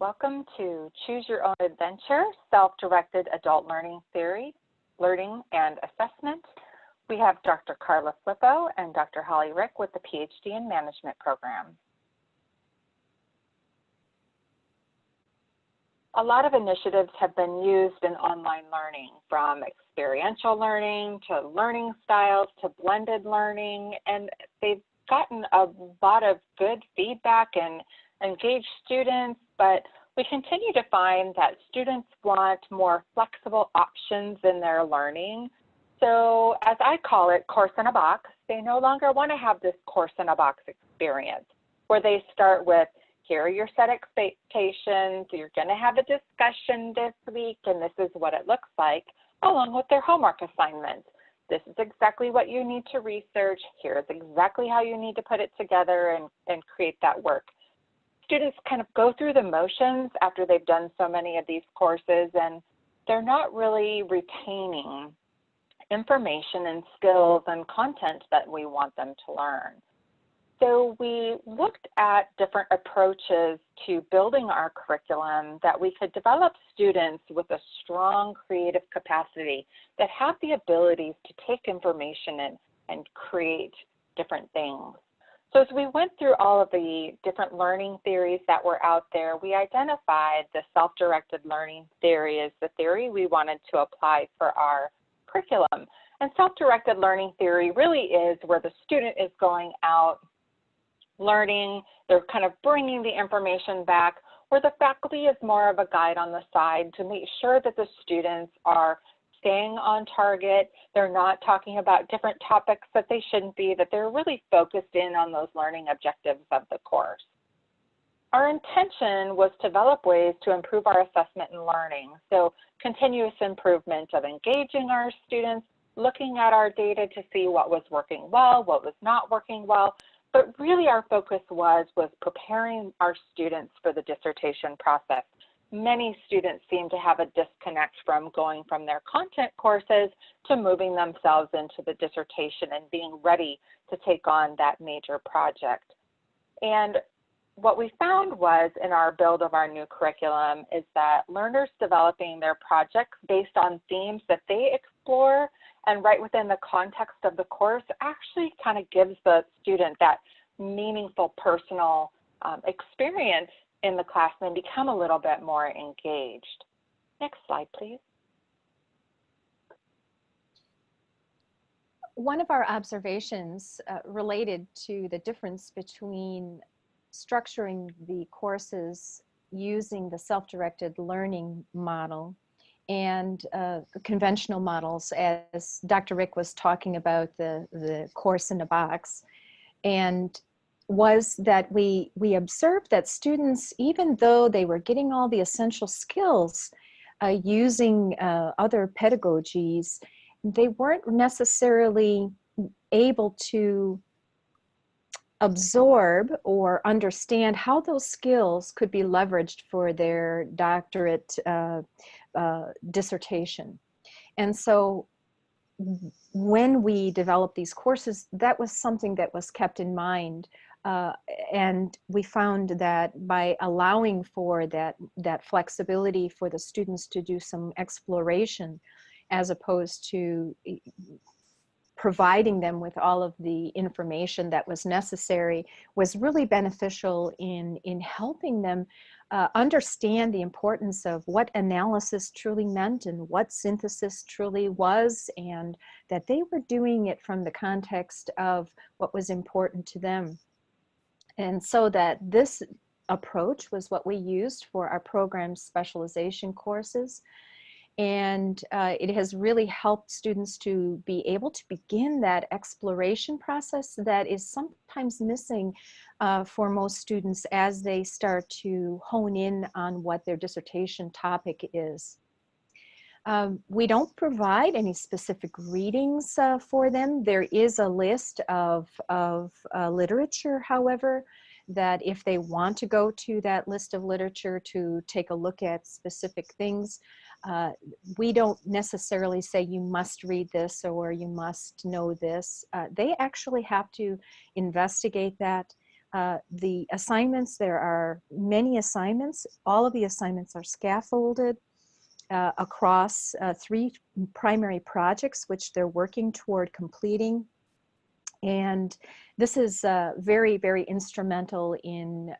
Welcome to Choose Your Own Adventure, Self-Directed Adult Learning Theory, Learning and Assessment. We have Dr. Carla Flippo and Dr. Holly Rick with the PhD in Management program. A lot of initiatives have been used in online learning, from experiential learning to learning styles to blended learning, and they've gotten a lot of good feedback and engaged students, but we continue to find that students want more flexible options in their learning. So as I call it, course in a box, they no longer want to have this course in a box experience where they start with, here are your set expectations, you're going to have a discussion this week, and this is what it looks like, along with their homework assignments. This is exactly what you need to research. Here's exactly how you need to put it together and create that work. Students kind of go through the motions after they've done so many of these courses, and they're not really retaining information and skills and content that we want them to learn. So we looked at different approaches to building our curriculum that we could develop students with a strong creative capacity that have the abilities to take information and create different things. So as we went through all of the different learning theories that were out there, we identified the self-directed learning theory as the theory we wanted to apply for our curriculum. And self-directed learning theory really is where the student is going out learning, they're kind of bringing the information back, where the faculty is more of a guide on the side to make sure that the students are staying on target, they're not talking about different topics that they shouldn't be, that they're really focused in on those learning objectives of the course. Our intention was to develop ways to improve our assessment and learning. So continuous improvement of engaging our students, looking at our data to see what was working well, what was not working well, but really our focus was preparing our students for the dissertation process. Many students seem to have a disconnect from going from their content courses to moving themselves into the dissertation and being ready to take on that major project. And what we found was in our build of our new curriculum is that learners developing their projects based on themes that they explore and right within the context of the course actually kind of gives the student that meaningful personal experience in the class and become a little bit more engaged. Next slide, please. One of our observations related to the difference between structuring the courses using the self-directed learning model and conventional models, as Dr. Rick was talking about the course in a box, and was that we observed that students, even though they were getting all the essential skills using other pedagogies, they weren't necessarily able to absorb or understand how those skills could be leveraged for their doctorate dissertation. And so when we developed these courses, that was something that was kept in mind. And we found that by allowing for that flexibility for the students to do some exploration, as opposed to providing them with all of the information that was necessary, was really beneficial in helping them understand the importance of what analysis truly meant and what synthesis truly was, and that they were doing it from the context of what was important to them. And so that this approach was what we used for our program specialization courses. And it has really helped students to be able to begin that exploration process that is sometimes missing for most students as they start to hone in on what their dissertation topic is. We don't provide any specific readings for them. There is a list of literature, however, that if they want to go to that list of literature to take a look at specific things, we don't necessarily say you must read this or you must know this. They actually have to investigate that, The assignments, there are many assignments. All of the assignments are scaffolded across 3 primary projects, which they're working toward completing. And this is very, very instrumental in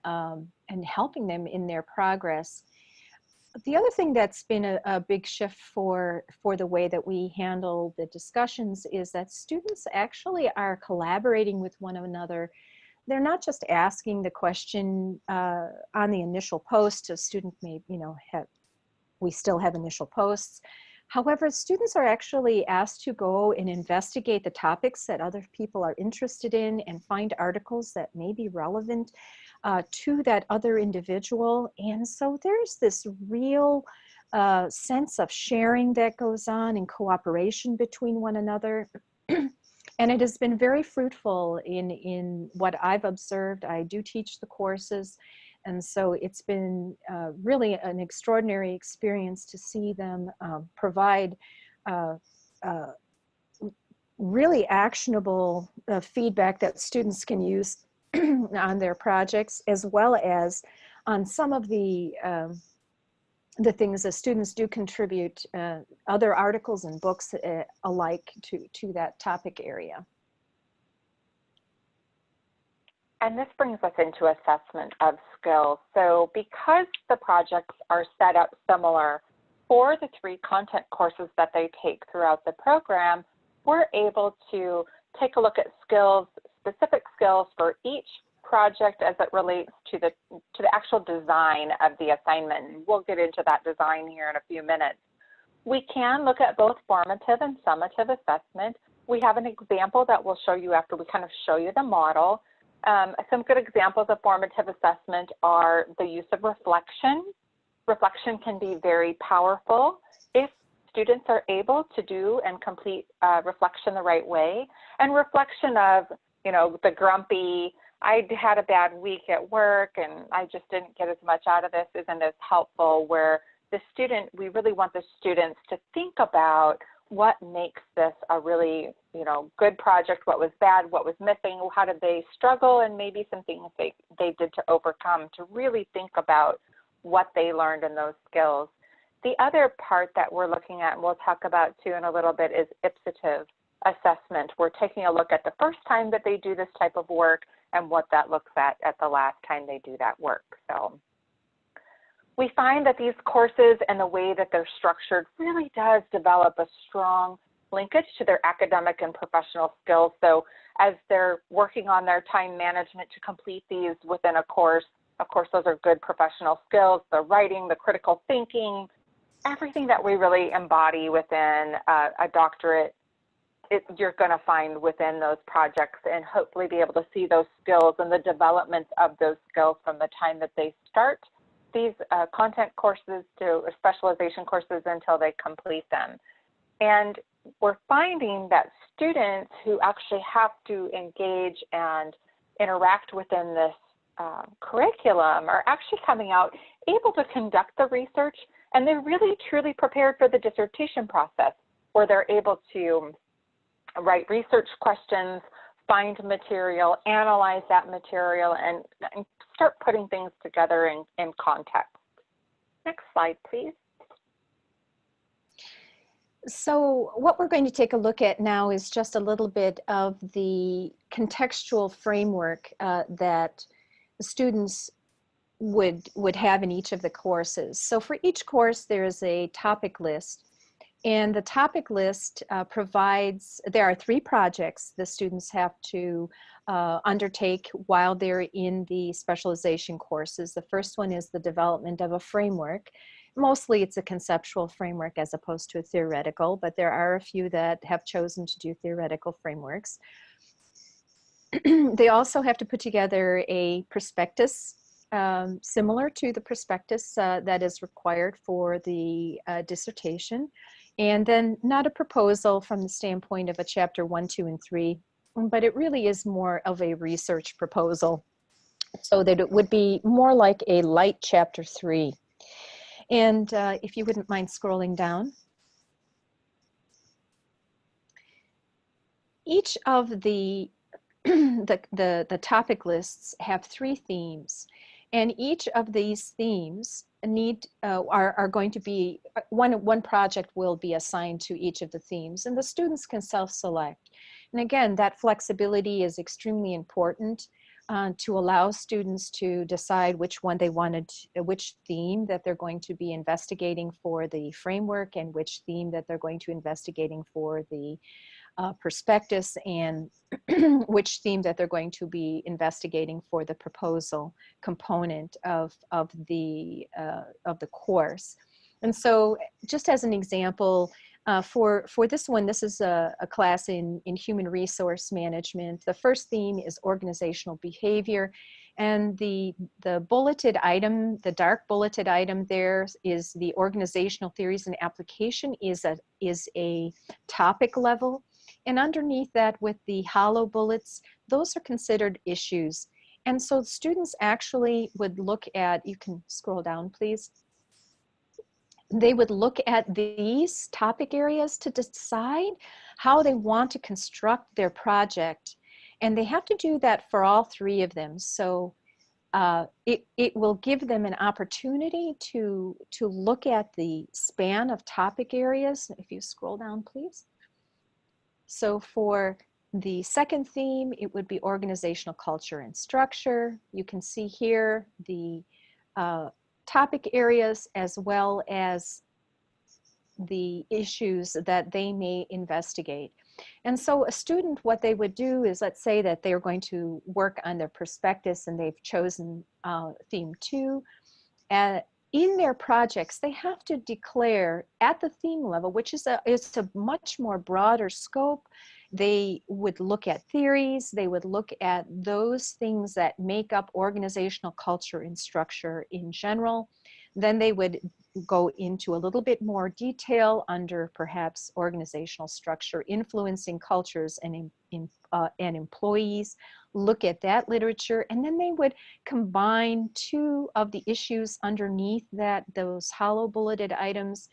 helping them in their progress. The other thing that's been a big shift for the way that we handle the discussions is that students actually are collaborating with one another. They're not just asking the question on the initial post. A student may, we still have initial posts. However, students are actually asked to go and investigate the topics that other people are interested in and find articles that may be relevant to that other individual. And so there's this real sense of sharing that goes on and cooperation between one another. And it has been very fruitful in what I've observed. I do teach the courses. And so it's been really an extraordinary experience to see them provide really actionable feedback that students can use on their projects, as well as on some of the things that students do contribute, other articles and books alike to that topic area. And this brings us into assessment of skills. So because the projects are set up similar for the 3 content courses that they take throughout the program, we're able to take a look at skills, specific skills for each project as it relates to the actual design of the assignment. We'll get into that design here in a few minutes. We can look at both formative and summative assessment. We have an example that we'll show you after we kind of show you the model. Some good examples of formative assessment are the use of reflection. Reflection can be very powerful if students are able to do and complete reflection the right way. And reflection of, the grumpy, I had a bad week at work and I just didn't get as much out of this, isn't as helpful, where we really want the students to think about what makes this a really, good project, what was bad, what was missing, how did they struggle, and maybe some things they did to overcome, to really think about what they learned in those skills. The other part that we're looking at, and we'll talk about too in a little bit, is ipsative assessment. We're taking a look at the first time that they do this type of work and what that looks at the last time they do that work. So we find that these courses and the way that they're structured really does develop a strong linkage to their academic and professional skills. So as they're working on their time management to complete these within a course, of course, those are good professional skills, the writing, the critical thinking, everything that we really embody within a doctorate, you're going to find within those projects, and hopefully be able to see those skills and the development of those skills from the time that they start these content courses to specialization courses until they complete them. And we're finding that students who actually have to engage and interact within this curriculum are actually coming out able to conduct the research, and they're really truly prepared for the dissertation process, where they're able to write research questions, find material, analyze that material, and start putting things together in context. Next slide, please. So what we're going to take a look at now is just a little bit of the contextual framework that the students would have in each of the courses. So for each course, there's a topic list. And the topic list provides, there are 3 projects the students have to undertake while they're in the specialization courses. The first one is the development of a framework. Mostly it's a conceptual framework as opposed to a theoretical, but there are a few that have chosen to do theoretical frameworks. They also have to put together a prospectus similar to the prospectus that is required for the dissertation. And then not a proposal from the standpoint of a chapter 1, 2, and 3, but it really is more of a research proposal, so that it would be more like a light chapter 3. And if you wouldn't mind scrolling down. Each of the the topic lists have 3 themes, and each of these themes are going to be, one project will be assigned to each of the themes, and the students can self-select. And again, that flexibility is extremely important to allow students to decide which one they wanted, which theme that they're going to be investigating for the framework, and which theme that they're going to investigating for the prospectus, and which theme that they're going to be investigating for the proposal component of the course. And so, just as an example, for this one, this is a class in human resource management. The first theme is organizational behavior, and the bulleted item, the dark bulleted item there, is the organizational theories and application is a topic level. And underneath that, with the hollow bullets, those are considered issues. And so students actually would look at, you can scroll down, please. They would look at these topic areas to decide how they want to construct their project. And they have to do that for all 3 of them. So it will give them an opportunity to look at the span of topic areas. If you scroll down, please. So for the second theme, it would be organizational culture and structure. You can see here the topic areas as well as the issues that they may investigate. And so a student, what they would do is, let's say that they're going to work on their prospectus and they've chosen theme 2. In their projects, they have to declare at the theme level, which is it's a much more broader scope. They would look at theories, they would look at those things that make up organizational culture and structure in general. Then they would go into a little bit more detail under perhaps organizational structure influencing cultures and employees, look at that literature, and then they would combine 2 of the issues underneath that, those hollow bulleted items,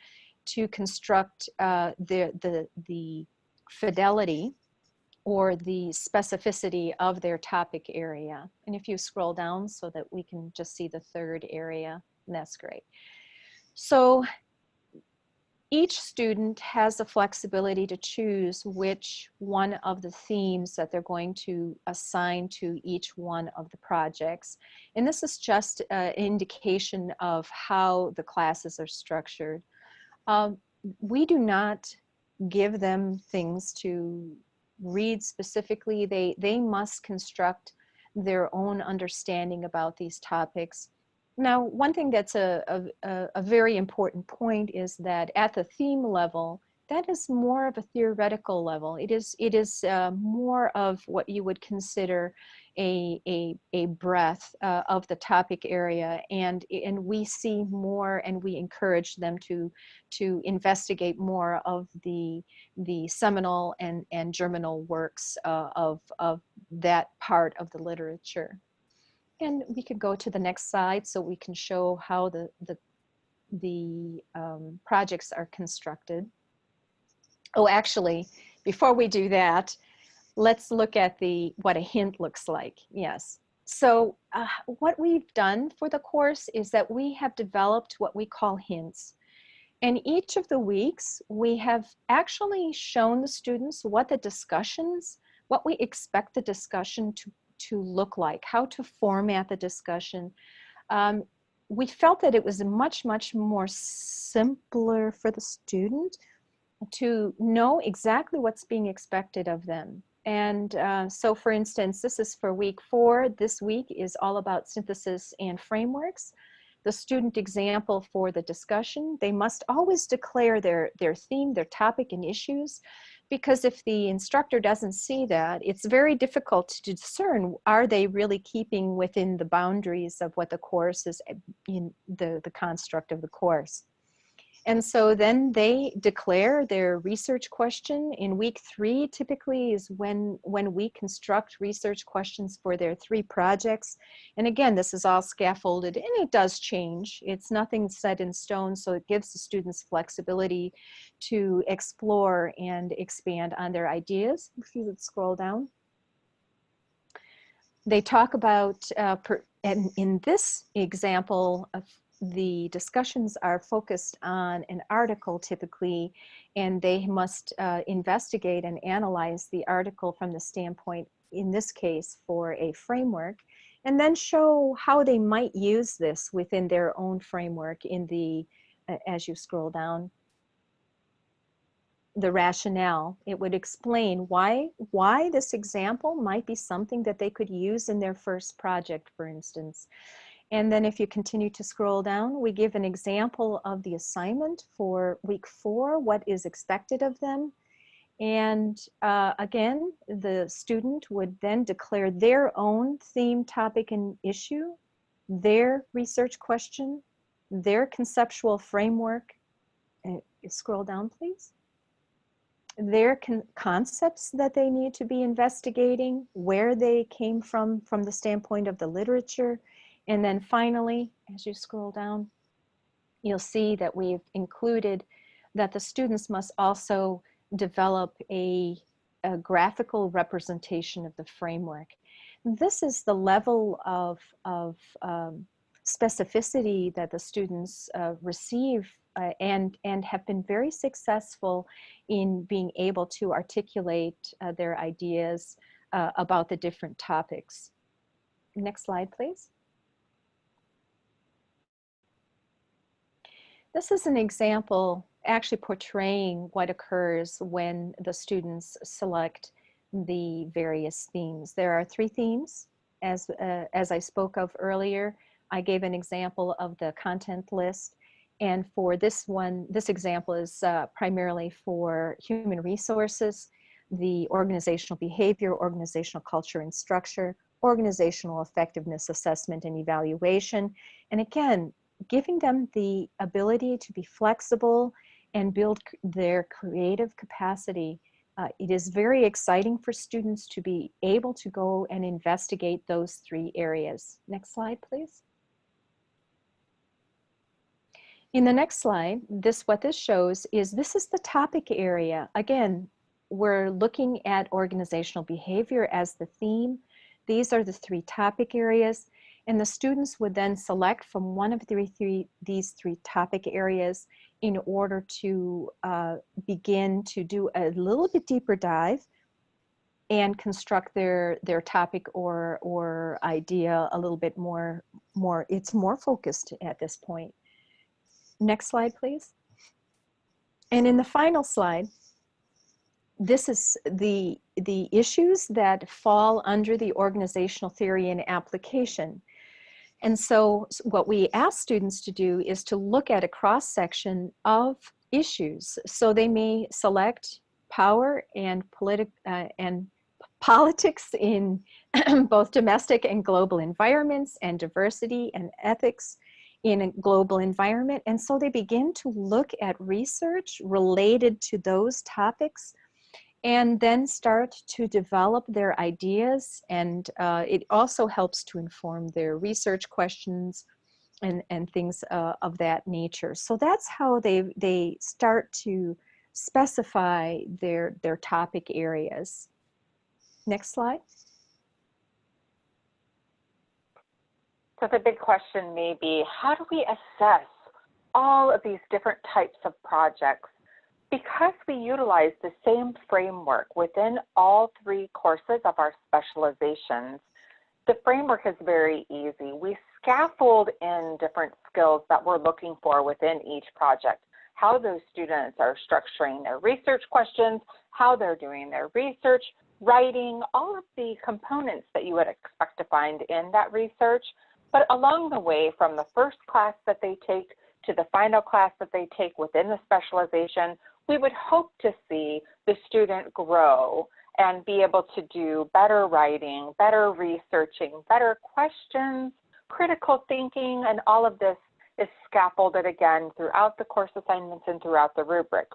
to construct the fidelity or the specificity of their topic area. And if you scroll down so that we can just see the 3rd area, that's great. So each student has the flexibility to choose which one of the themes that they're going to assign to each one of the projects. And this is just an indication of how the classes are structured. We do not give them things to read specifically. They must construct their own understanding about these topics. Now, one thing that's a very important point is that at the theme level, that is more of a theoretical level. It is more of what you would consider a breadth of the topic area, and we see more, and we encourage them to investigate more of the seminal and germinal works of that part of the literature. And we could go to the next slide so we can show how the projects are constructed. Oh, actually, before we do that, let's look at what a hint looks like. Yes. So what we've done for the course is that we have developed what we call hints. And each of the weeks, we have actually shown the students what we expect the discussion to look like, how to format the discussion. We felt that it was much more simpler for the student to know exactly what's being expected of them. And so for instance, this is for week 4. This week is all about synthesis and frameworks. The student example for the discussion, they must always declare their theme, their topic and issues, because if the instructor doesn't see that, it's very difficult to discern, are they really keeping within the boundaries of what the course is, in the construct of the course. And so then they declare their research question. In week 3, typically is when we construct research questions for their 3 projects. And again, this is all scaffolded, and it does change. It's nothing set in stone, so it gives the students flexibility to explore and expand on their ideas. If you would scroll down. They talk about, and in this example, the discussions are focused on an article typically, and they must investigate and analyze the article from the standpoint, in this case, for a framework, and then show how they might use this within their own framework in the, as you scroll down, the rationale. It would explain why this example might be something that they could use in their first project, for instance. And then if you continue to scroll down, we give an example of the assignment for week 4, what is expected of them. And again, the student would then declare their own theme, topic, and issue, their research question, their conceptual framework. Scroll down, please. Their concepts that they need to be investigating, where they came from the standpoint of the literature. And then finally, as you scroll down, you'll see that we've included that the students must also develop a graphical representation of the framework. This is the level of specificity that the students receive and have been very successful in being able to articulate their ideas about the different topics. Next slide, please. This is an example actually portraying what occurs when the students select the various themes. There are 3 themes, as I spoke of earlier. I gave an example of the content list. And for this one, this example is primarily for human resources, the organizational behavior, organizational culture and structure, organizational effectiveness assessment and evaluation. And again, giving them the ability to be flexible and build their creative capacity. It is very exciting for students to be able to go and investigate those 3 areas. Next slide, please. In the next slide, what this shows is this is the topic area. Again, we're looking at organizational behavior as the theme. These are the 3 topic areas, and the students would then select from one of these 3 topic areas in order to begin to do a little bit deeper dive and construct their topic or idea a little bit more, it's more focused at this point. Next slide, please. And in the final slide, this is the issues that fall under the organizational theory and application. And so what we ask students to do is to look at a cross-section of issues. So they may select power and politics in both domestic and global environments, and diversity and ethics in a global environment. And so they begin to look at research related to those topics and then start to develop their ideas. And it also helps to inform their research questions and things of that nature. So that's how they start to specify their topic areas. Next slide. So the big question may be, how do we assess all of these different types of projects? Because we utilize the same framework within all 3 courses of our specializations, the framework is very easy. We scaffold in different skills that we're looking for within each project, how those students are structuring their research questions, how they're doing their research, writing, all of the components that you would expect to find in that research. But along the way, from the first class that they take to the final class that they take within the specialization, we would hope to see the student grow and be able to do better writing, better researching, better questions, critical thinking, and all of this is scaffolded again throughout the course assignments and throughout the rubric.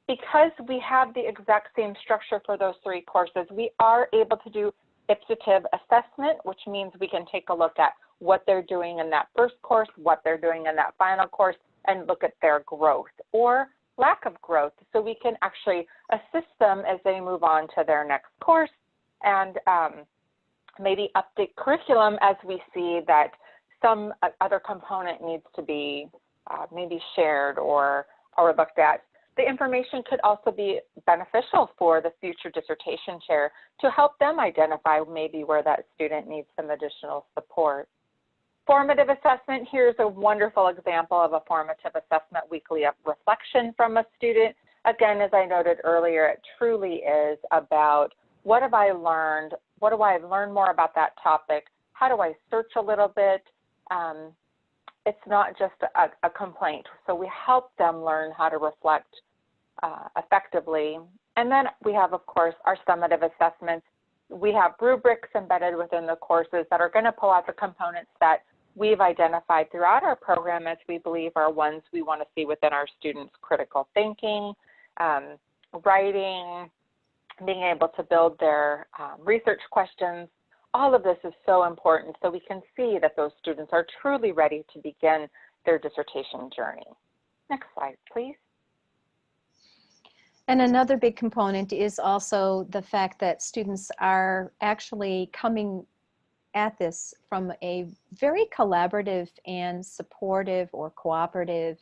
Because we have the exact same structure for those 3 courses, we are able to do ipsative assessment, which means we can take a look at what they're doing in that first course, what they're doing in that final course, and look at their growth or lack of growth, so we can actually assist them as they move on to their next course and maybe update curriculum as we see that some other component needs to be maybe shared or looked at. The information could also be beneficial for the future dissertation chair to help them identify maybe where that student needs some additional support. Formative assessment, here's a wonderful example of a formative assessment weekly reflection from a student. Again, as I noted earlier, it truly is about what have I learned? What do I learn more about that topic? How do I search a little bit? It's not just a complaint. So we help them learn how to reflect effectively. And then we have, of course, our summative assessments. We have rubrics embedded within the courses that are going to pull out the components that we've identified throughout our program as we believe are ones we want to see within our students: critical thinking, writing, being able to build their research questions. All of this is so important so we can see that those students are truly ready to begin their dissertation journey. Next slide, please. And another big component is also the fact that students are actually coming at this from a very collaborative and supportive or cooperative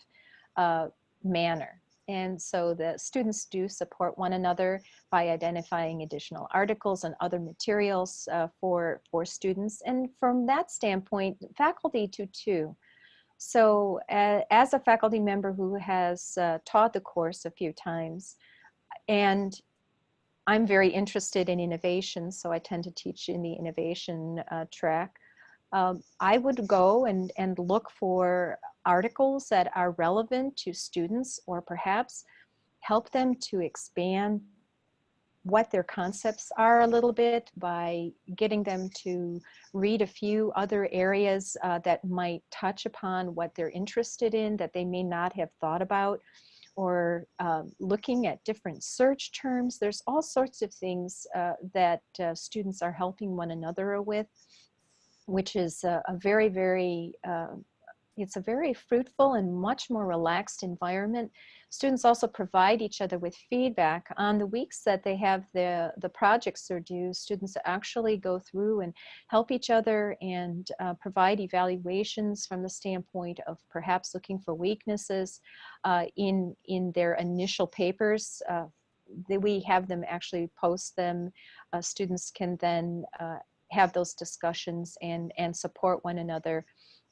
manner. And so the students do support one another by identifying additional articles and other materials for students. And from that standpoint, faculty do too. So as a faculty member who has taught the course a few times, and I'm very interested in innovation, so I tend to teach in the innovation track. I would go and look for articles that are relevant to students, or perhaps help them to expand what their concepts are a little bit by getting them to read a few other areas that might touch upon what they're interested in that they may not have thought about, or looking at different search terms. There's all sorts of things that students are helping one another with, which is it's a very fruitful and much more relaxed environment. Students also provide each other with feedback. On the weeks that they have the projects are due, students actually go through and help each other and provide evaluations from the standpoint of perhaps looking for weaknesses in their initial papers. We have them actually post them. Students can then have those discussions and support one another.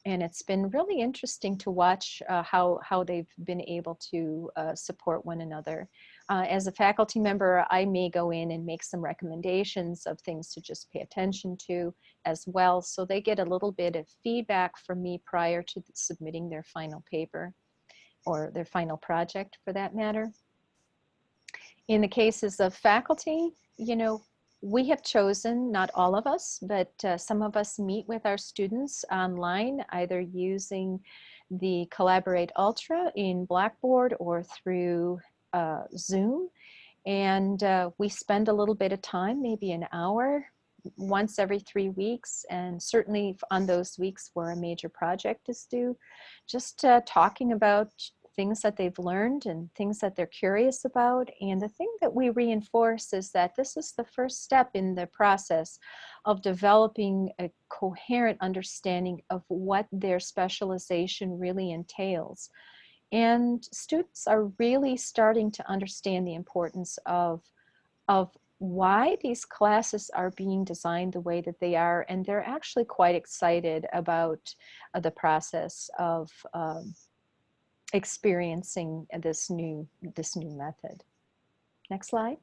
And it's been really interesting to watch how they've been able to support one another. As a faculty member, I may go in and make some recommendations of things to just pay attention to as well. So they get a little bit of feedback from me prior to submitting their final paper or their final project for that matter. In the cases of faculty, you know, we have chosen, not all of us, but some of us meet with our students online, either using the Collaborate Ultra in Blackboard or through Zoom. And we spend a little bit of time, maybe an hour, once every 3 weeks, and certainly on those weeks where a major project is due, just talking about things that they've learned and things that they're curious about. And the thing that we reinforce is that this is the first step in the process of developing a coherent understanding of what their specialization really entails. And students are really starting to understand the importance of why these classes are being designed the way that they are, and they're actually quite excited about the process of experiencing this new method. Next slide.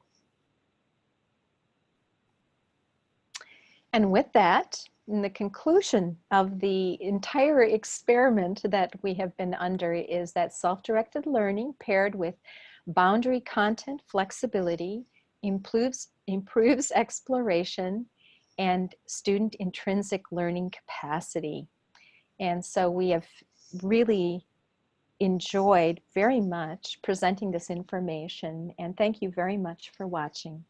And with that, in the conclusion of the entire experiment that we have been under is that self-directed learning paired with boundary content flexibility improves exploration and student intrinsic learning capacity. And so we have really enjoyed very much presenting this information, and thank you very much for watching.